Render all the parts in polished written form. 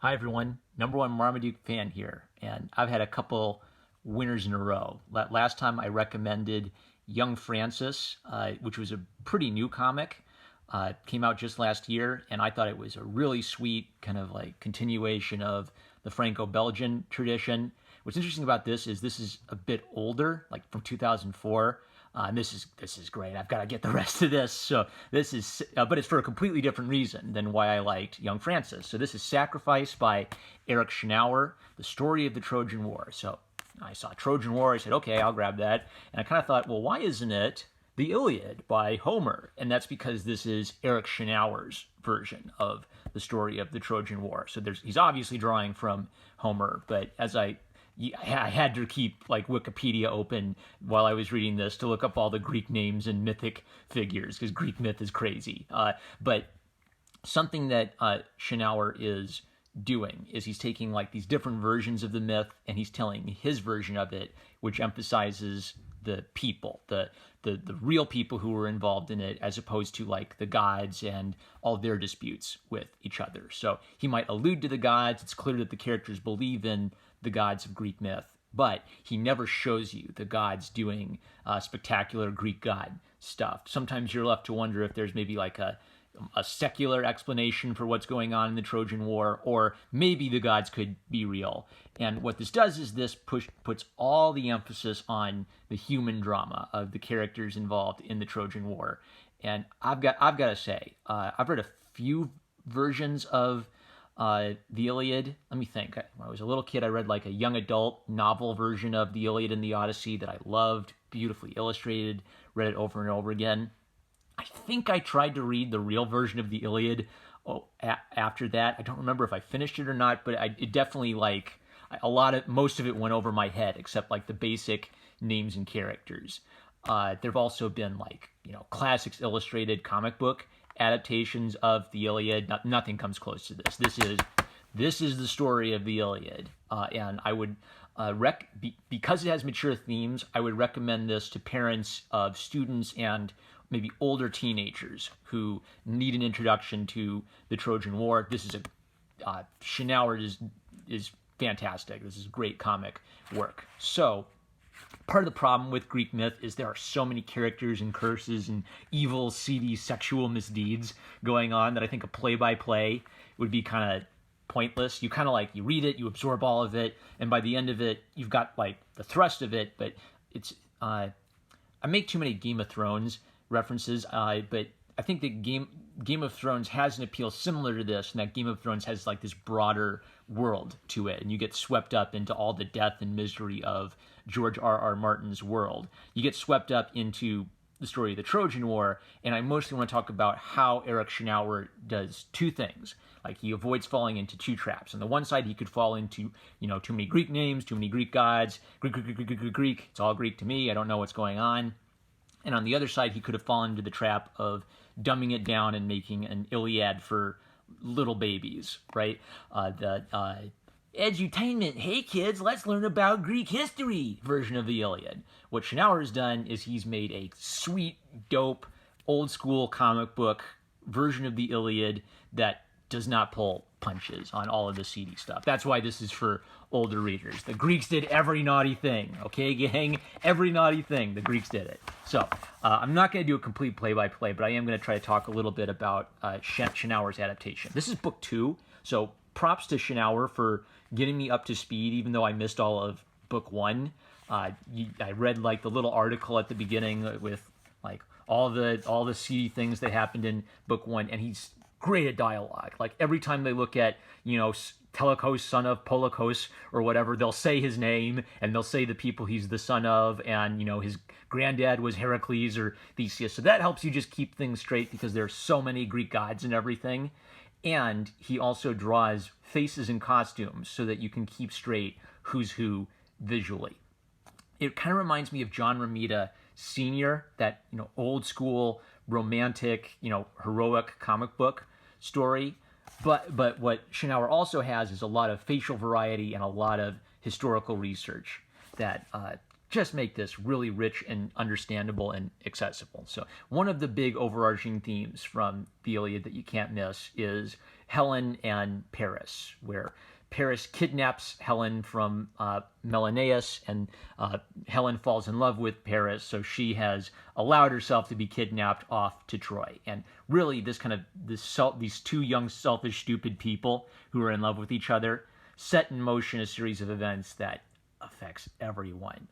Hi everyone, number one Marmaduke fan here, and I've had a couple winners in a row. Last time I recommended Young Francis, which was a pretty new comic, came out just last year, and I thought it was a really sweet kind of like continuation of the Franco-Belgian tradition. What's interesting about this is a bit older, like from 2004. And this is great. I've got to get the rest of this. So but it's for a completely different reason than why I liked Young Francis. So this is Sacrifice by Eric Schnauer, the story of the Trojan War. So I saw Trojan War. I said, okay, I'll grab that. And I kind of thought, well, why isn't it the Iliad by Homer? And that's because this is Eric Schnauer's version of the story of the Trojan War. So he's obviously drawing from Homer, but I had to keep like Wikipedia open while I was reading this to look up all the Greek names and mythic figures because Greek myth is crazy. But something that Schnauer is doing is he's taking like these different versions of the myth and he's telling his version of it, which emphasizes the people, the real people who were involved in it, as opposed to like the gods and all their disputes with each other. So he might allude to the gods. It's clear that the characters believe in the gods of Greek myth, but he never shows you the gods doing spectacular Greek god stuff. Sometimes you're left to wonder if there's maybe like a secular explanation for what's going on in the Trojan War, or maybe the gods could be real. And what this does is this puts all the emphasis on the human drama of the characters involved in the Trojan War. And I've got to say, I've read a few versions of the Iliad. Let me think. When I was a little kid, I read like a young adult novel version of the Iliad and the Odyssey that I loved, beautifully illustrated, read it over and over again. I think I tried to read the real version of the Iliad after that. I don't remember if I finished it or not, but it definitely most of it went over my head, except like the basic names and characters. There've also been classics illustrated comic book adaptations of the Iliad. Nothing comes close to this. This is the story of the Iliad, and I would because it has mature themes, I would recommend this to parents of students and maybe older teenagers who need an introduction to the Trojan War. This is Schnauer is fantastic. This is great comic work. So part of the problem with Greek myth is there are so many characters and curses and evil, seedy, sexual misdeeds going on that I think a play-by-play would be kind of pointless. You kind of you read it, you absorb all of it, and by the end of it, you've got like the thrust of it, but it's I make too many Game of Thrones references, but I think that Game of Thrones has an appeal similar to this, and that Game of Thrones has like this broader world to it, and you get swept up into all the death and misery of George R.R. Martin's world. You get swept up into the story of the Trojan War, and I mostly want to talk about how Eric Schnauer does two things. Like he avoids falling into two traps. On the one side, he could fall into, too many Greek names, too many Greek gods, Greek. It's all Greek to me. I don't know what's going on. And on the other side, he could have fallen into the trap of dumbing it down and making an Iliad for little babies, right? Edutainment, hey kids, let's learn about Greek history version of the Iliad. What Schnauer has done is he's made a sweet, dope, old school comic book version of the Iliad that does not pull punches on all of the seedy stuff. That's why this is for older readers. The Greeks did every naughty thing, okay, gang? Every naughty thing, the Greeks did it. So I'm not going to do a complete play-by-play, but I am going to try to talk a little bit about Schnauer's adaptation. This is book 2, so props to Schnauer for getting me up to speed, even though I missed all of book 1. I read like the little article at the beginning with like all the seedy things that happened in book 1, and he's great at dialogue. Like every time they look at, Telecos, son of Polykos or whatever, they'll say his name and they'll say the people he's the son of, and his granddad was Heracles or Theseus. So that helps you just keep things straight because there's so many Greek gods and everything. And he also draws faces and costumes so that you can keep straight who's who visually. It kind of reminds me of John Romita Sr., that old school romantic, heroic comic book story. But what Schnauer also has is a lot of facial variety and a lot of historical research that just make this really rich and understandable and accessible. So one of the big overarching themes from the Iliad that you can't miss is Helen and Paris, where Paris kidnaps Helen from Menelaus, and Helen falls in love with Paris, so she has allowed herself to be kidnapped off to Troy. And really, these two young, selfish, stupid people who are in love with each other set in motion a series of events that affects everyone.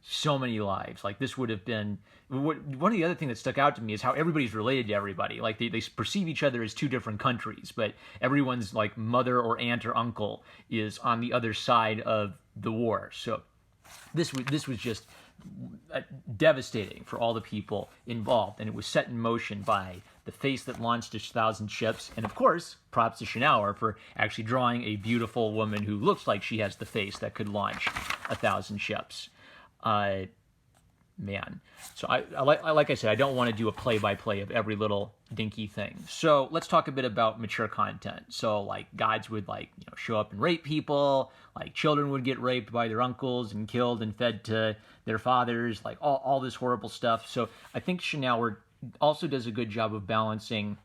So many lives. Like, this would have been one of the other things that stuck out to me is how everybody's related to everybody. Like, they perceive each other as two different countries, but everyone's like mother or aunt or uncle is on the other side of the war. So this was just devastating for all the people involved, and it was set in motion by the face that launched 1,000 ships, and of course, props to Schonauer for actually drawing a beautiful woman who looks like she has the face that could launch 1,000 ships. Man, so like I said, I don't want to do a play-by-play of every little dinky thing. So let's talk a bit about mature content. So like gods would show up and rape people, like children would get raped by their uncles and killed and fed to their fathers, like all this horrible stuff. So I think Schonauer also does a good job of balancing,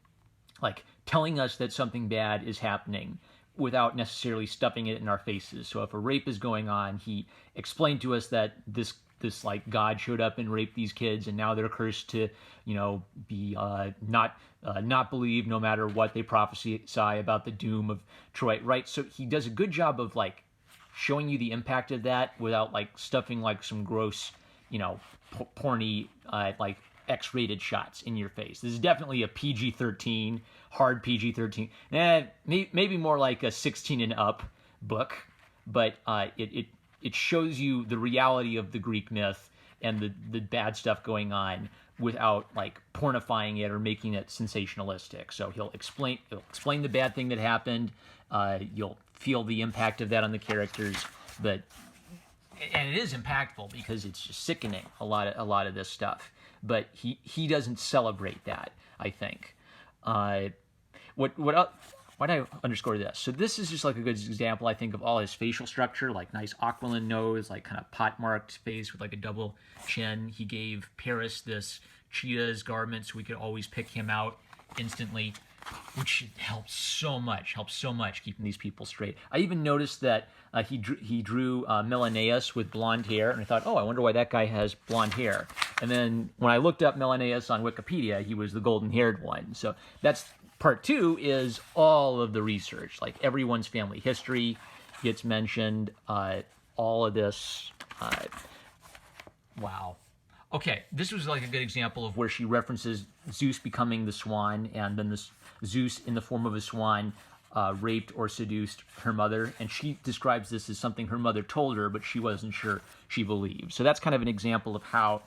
like telling us that something bad is happening without necessarily stuffing it in our faces. So if a rape is going on, he explained to us that this like God showed up and raped these kids, and now they're cursed to, be not believed no matter what they prophesy about the doom of Troy, right? So he does a good job of like showing you the impact of that without like stuffing like some gross, porny like X-rated shots in your face. This is definitely a PG-13, hard PG-13. Maybe more like a 16 and up book, but it shows you the reality of the Greek myth and the bad stuff going on without like pornifying it or making it sensationalistic. So he'll explain the bad thing that happened. You'll feel the impact of that on the characters, and it is impactful because it's just sickening, a lot of this stuff. But he doesn't celebrate that, I think. Why did I underscore this? So this is just like a good example, I think, of all his facial structure, like nice aquiline nose, like kind of pot-marked face with like a double chin. He gave Paris this cheetah's garment so we could always pick him out instantly, which helps so much keeping these people straight. I even noticed that he drew Menelaus with blonde hair, and I thought, oh, I wonder why that guy has blonde hair. And then when I looked up Menelaus on Wikipedia, he was the golden-haired one. So that's part two, is all of the research. Like everyone's family history gets mentioned. All of this. Wow. Okay, this was like a good example of where she references Zeus becoming the swan, and then this Zeus in the form of a swan raped or seduced her mother, and she describes this as something her mother told her, but she wasn't sure she believed. So that's kind of an example of how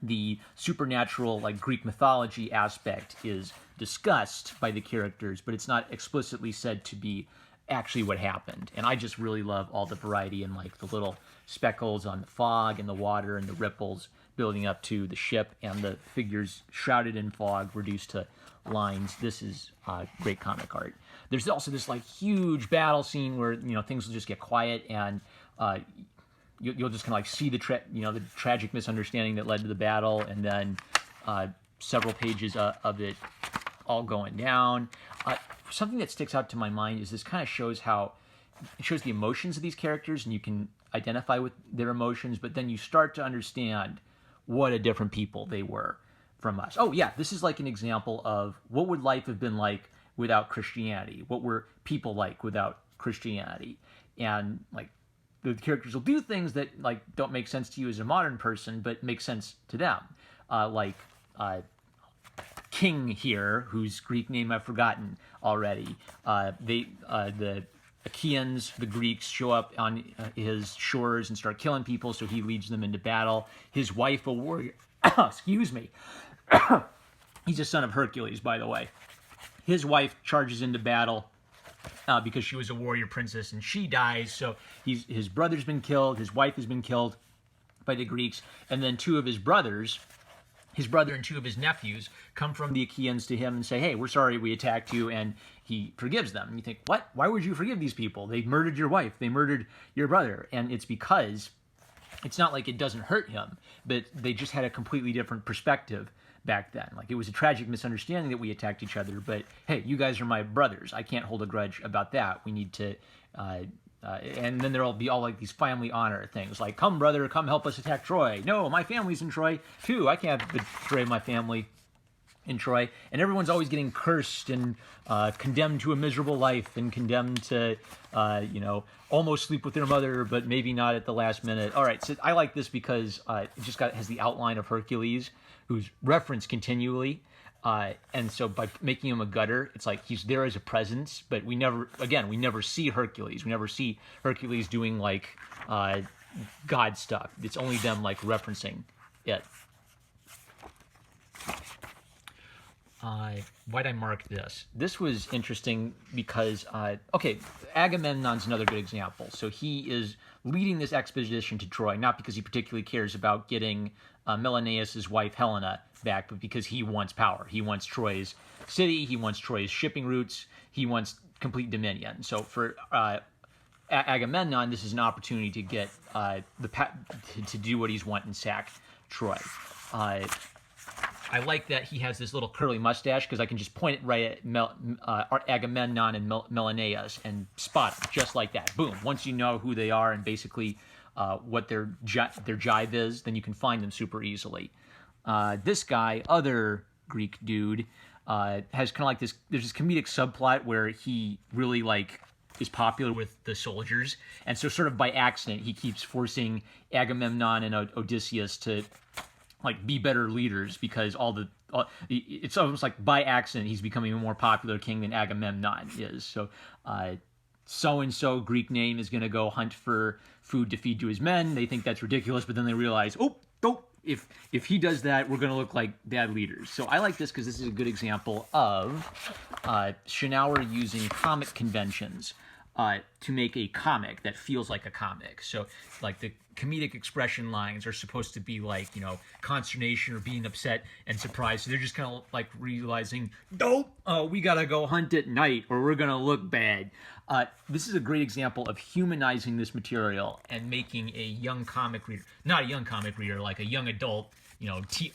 the supernatural, like Greek mythology aspect is discussed by the characters, but it's not explicitly said to be actually what happened. And I just really love all the variety and like the little speckles on the fog and the water and the ripples building up to the ship and the figures shrouded in fog reduced to lines. This is great comic art. There's also this like huge battle scene where things will just get quiet, and you'll just kind of like see the tragic misunderstanding that led to the battle, and then several pages of it all going down. Something that sticks out to my mind is this kind of shows the emotions of these characters, and you can identify with their emotions, but then you start to understand what a different people they were from us. Oh yeah, this is like an example of what would life have been like without Christianity? What were people like without Christianity? And like the characters will do things that like don't make sense to you as a modern person, but make sense to them. King here, whose Greek name I've forgotten already. The Achaeans, the Greeks, show up on his shores and start killing people, so he leads them into battle. His wife, a warrior, excuse me, he's a son of Hercules, by the way. His wife charges into battle because she was a warrior princess, and she dies. So his brother's been killed, his wife has been killed by the Greeks, and then two of his brothers, his brother and two of his nephews, come from the Achaeans to him and say, hey, we're sorry we attacked you, and he forgives them. And you think, what? Why would you forgive these people? They murdered your wife, they murdered your brother. And it's because it's not like it doesn't hurt him, but they just had a completely different perspective back then. Like, it was a tragic misunderstanding that we attacked each other, but hey, you guys are my brothers. I can't hold a grudge about that. We need to, and then there'll be all like these family honor things, like, come brother, come help us attack Troy. No, my family's in Troy too. I can't betray my family in Troy. And everyone's always getting cursed and condemned to a miserable life and condemned to, almost sleep with their mother, but maybe not at the last minute. All right, so I like this because it just has the outline of Hercules, who's referenced continually. And so by making him a gutter, it's like he's there as a presence, but we never see Hercules. We never see Hercules doing like God stuff. It's only them like referencing it. Why'd I mark this? This was interesting because, Agamemnon's another good example. So he is leading this expedition to Troy, not because he particularly cares about getting Menelaus' wife Helena back, but because he wants power. He wants Troy's city, he wants Troy's shipping routes, he wants complete dominion. So for Agamemnon, this is an opportunity to get to do what he's wanting and sack Troy. I like that he has this little curly mustache because I can just point it right at Agamemnon and Menelaus and spot them just like that. Boom. Once you know who they are and basically what their jive is, then you can find them super easily. This guy, other Greek dude, has kind of like this. There's this comedic subplot where he really is popular with the soldiers, and so sort of by accident he keeps forcing Agamemnon and Odysseus to be better leaders because it's almost like by accident he's becoming a more popular king than Agamemnon is. So so-and-so Greek name is going to go hunt for food to feed to his men. They think that's ridiculous, but then they realize, if he does that, we're going to look like bad leaders. So I like this because this is a good example of Shinower using comic conventions to make a comic that feels like a comic. So like the comedic expression lines are supposed to be consternation or being upset and surprised. So they're just kind of realizing, we gotta go hunt at night or we're gonna look bad. This is a great example of humanizing this material and making a young comic reader, not a young comic reader, like a young adult,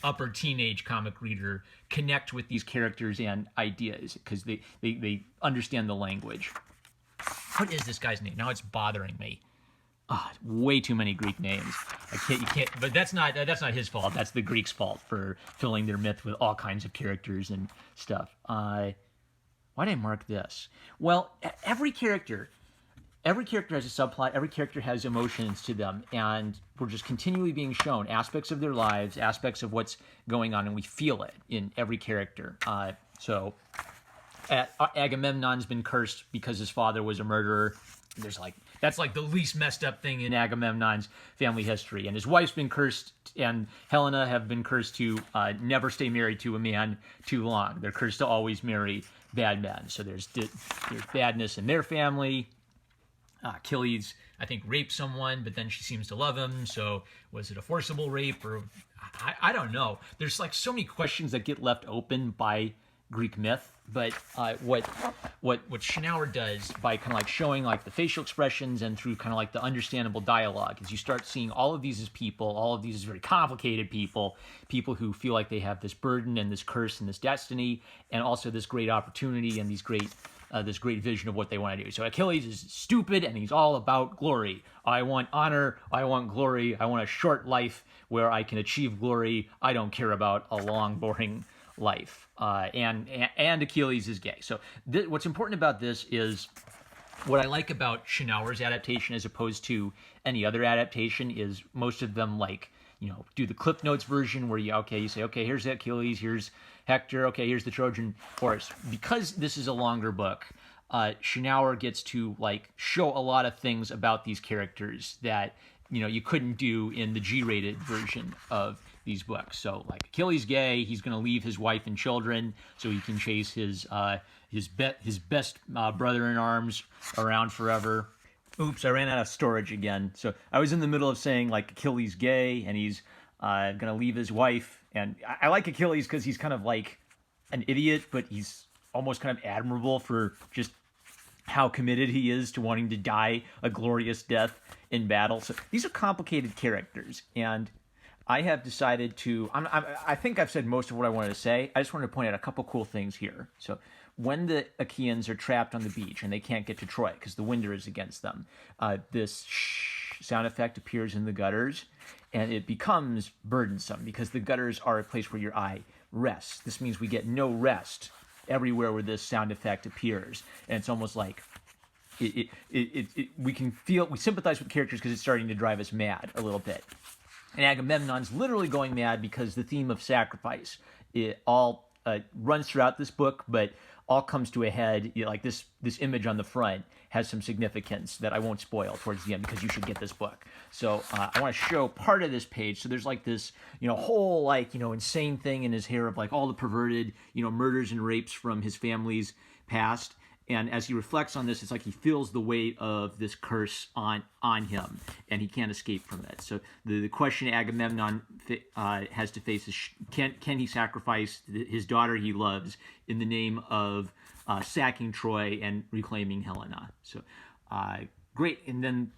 upper teenage comic reader, connect with these characters and ideas because they understand the language. What is this guy's name? Now it's bothering me. Way too many Greek names. You can't. But that's not his fault. That's the Greeks' fault for filling their myth with all kinds of characters and stuff. Why did I mark this? Well, every character has a subplot. Every character has emotions to them, and we're just continually being shown aspects of their lives, aspects of what's going on, and we feel it in every character. Agamemnon's been cursed because his father was a murderer. That's the least messed up thing in Agamemnon's family history. And his wife's been cursed, and Helena have been cursed to never stay married to a man too long. They're cursed to always marry bad men. So there's badness in their family. Achilles, I think, raped someone, but then she seems to love him. So was it a forcible rape? Or I don't know. There's so many questions that get left open by Greek myth, but what Shinower does by kind of showing the facial expressions and through kind of the understandable dialogue is you start seeing all of these as people, all of these as very complicated people who feel like they have this burden and this curse and this destiny, and also this great opportunity and this great vision of what they want to do. So Achilles is stupid and he's all about glory. I want honor, I want glory, I want a short life where I can achieve glory. I don't care about a long, boring life. And Achilles is gay. So what's important about this is what I like about Shinower's adaptation as opposed to any other adaptation is most of them do the Cliff Notes version where you say, okay, here's Achilles, here's Hector, okay, here's the Trojan horse. Because this is a longer book, Shinower gets to show a lot of things about these characters that you couldn't do in the G-rated version of these books. So Achilles gay, he's going to leave his wife and children so he can chase his best brother-in-arms around forever. Oops, I ran out of storage again. So I was in the middle of saying Achilles gay and he's going to leave his wife. And I like Achilles because he's kind of an idiot, but he's almost kind of admirable for just how committed he is to wanting to die a glorious death in battle. So these are complicated characters, and I have decided to. I think I've said most of what I wanted to say. I just wanted to point out a couple cool things here. So, when the Achaeans are trapped on the beach and they can't get to Troy because the wind is against them, this shh sound effect appears in the gutters, and it becomes burdensome because the gutters are a place where your eye rests. This means we get no rest everywhere where this sound effect appears, and it's almost like we can feel, we sympathize with the characters because it's starting to drive us mad a little bit. And Agamemnon's literally going mad because the theme of sacrifice, it all runs throughout this book, but all comes to a head. Like this image on the front has some significance that I won't spoil towards the end because you should get this book. So I want to show part of this page. So there's like this, whole like, insane thing in his hair of like all the perverted, murders and rapes from his family's past. And as he reflects on this, it's like he feels the weight of this curse on him, and he can't escape from it. So the question Agamemnon has to face is, can he sacrifice his daughter he loves in the name of sacking Troy and reclaiming Helena? So great. And then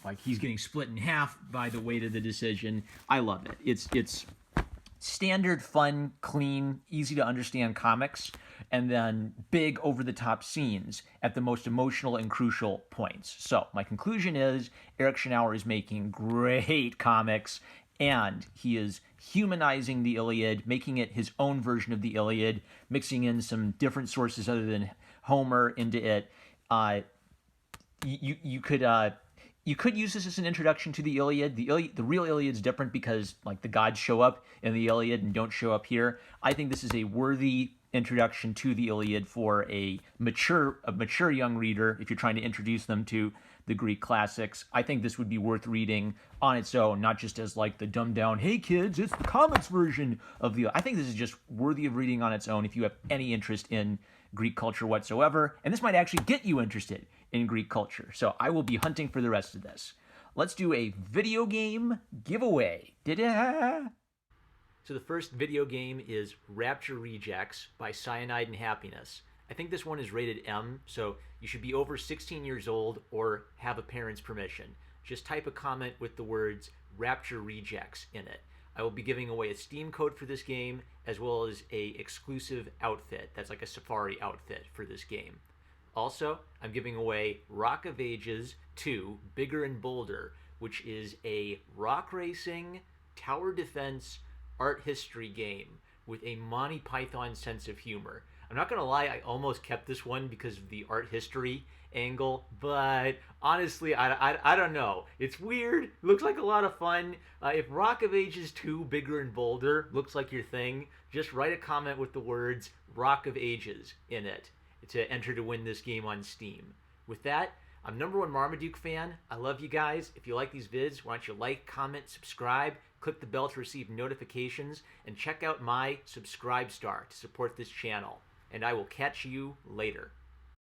like he's getting split in half by the weight of the decision. I love it. It's standard, fun, clean, easy to understand comics, and then big over-the-top scenes at the most emotional and crucial points. So my conclusion is Eric Schonauer is making great comics, and he is humanizing the Iliad, making it his own version of the Iliad, mixing in some different sources other than Homer into it. You could use this as an introduction to the Iliad. The real Iliad's different because like the gods show up in the Iliad and don't show up here. I think this is a worthy introduction to the Iliad for a mature young reader. If you're trying to introduce them to the Greek classics, I think this would be worth reading on its own, not just as like the dumbed down, hey kids, it's the comics version of the. I think this is just worthy of reading on its own if you have any interest in Greek culture whatsoever, and this might actually get you interested in Greek culture. So I will be hunting for the rest of this. Let's do a video game giveaway. So the first video game is Rapture Rejects by Cyanide and Happiness. I think this one is rated M, so you should be over 16 years old or have a parent's permission. Just type a comment with the words Rapture Rejects in it. I will be giving away a Steam code for this game, as well as a exclusive outfit. That's like a Safari outfit for this game. Also, I'm giving away Rock of Ages 2, Bigger and Bolder, which is a rock racing, tower defense, art history game with a Monty Python sense of humor. I'm not going to lie, I almost kept this one because of the art history angle, but honestly, I don't know. It's weird. It looks like a lot of fun. If Rock of Ages 2, Bigger and Bolder looks like your thing, just write a comment with the words Rock of Ages in it to enter to win this game on Steam. With that, I'm #1 Marmaduke fan. I love you guys. If you like these vids, why don't you like, comment, subscribe, click the bell to receive notifications, and check out my Subscribe Star to support this channel. And I will catch you later.